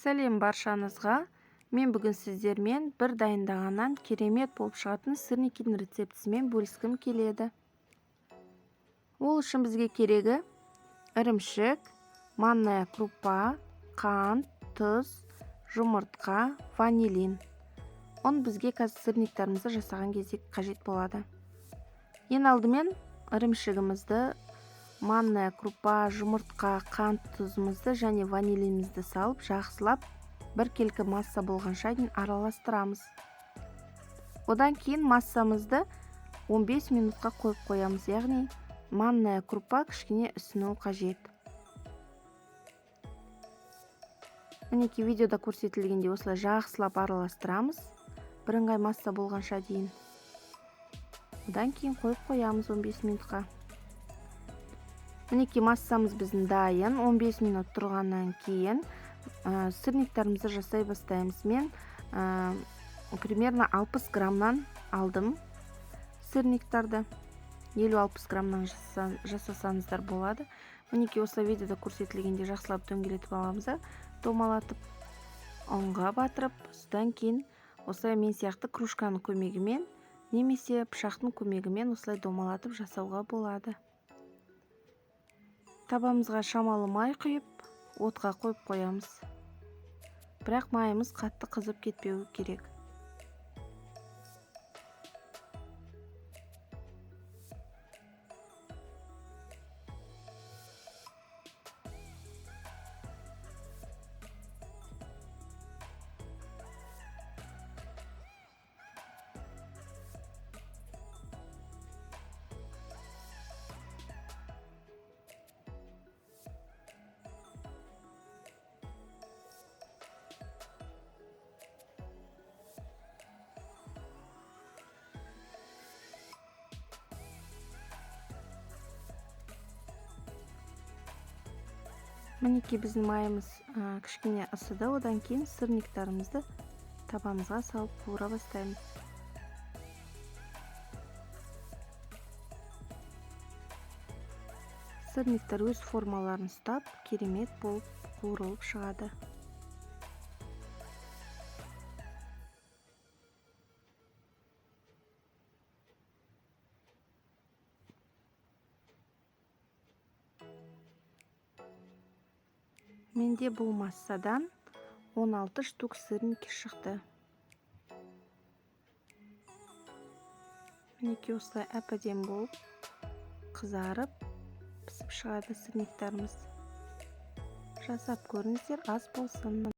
Сәлем баршаңызға. Мен бүгін сіздермен бір дайындағаннан керемет болып шығатын сырникидің рецептісімен бөліскім келеді. Ол үшін бізге керегі ірімшік, манная крупа, қант, тұз, жұмыртқа, ванилин. Оны бізге қазір сырниктарымызды жасаған кезде қажет болады. Ең алдымен ірімшігімізді, манная крупа, жұмыртқа, қант, тұзымызды және ванилинімізді салып, жақсылап бір келкі масса болғанша дейін араластырамыз. Одан кейін массамызды 15 минутқа қойып қоямыз, яғни манная крупа кішкене ісіну қажет. Мінекей видеода көрсетілгендей осылай жақсылап араластырамыз, бірыңғай масса болғанша дейін. Одан кейін қойып қоямыз 15 минутқа. Мінекей массамыз біздің дайын. 15 минут тұрғаннан кейін сырниктарымызды жасай бастаймыз. Мен примерно 60 граммнан алдым сырниктарды. 50-60 граммнан жасасаңыздар болады. Мінекей осы видеода көрсетілгенде жақсылап дөңгелетіп аламыз, домалатып, ұнға батырып, содан кейін осылай мен сияқты кружканың көмегімен немесе пышақтың көмегімен осылай домалатып жасауға болады. Табамызға шамалы май құйып, отқа қойып қоямыз. Бірақ майымыз қатты қызып кетпеуі керек. Мінекей біздің майымыз кішкене ысыды. Одан кейін сырниктарымызды табамызға салып қуыра бастаймыз. Сырниктар өз формаларын ұстап, керемет болып қуырылып шығады. Менде бұл массадан 16 штук сырники шықты. Мінекей осылай әп-әдемі болып қызарып, пісіп шығады сырниктарымыз. Жасап көріңіздер, ас болсын.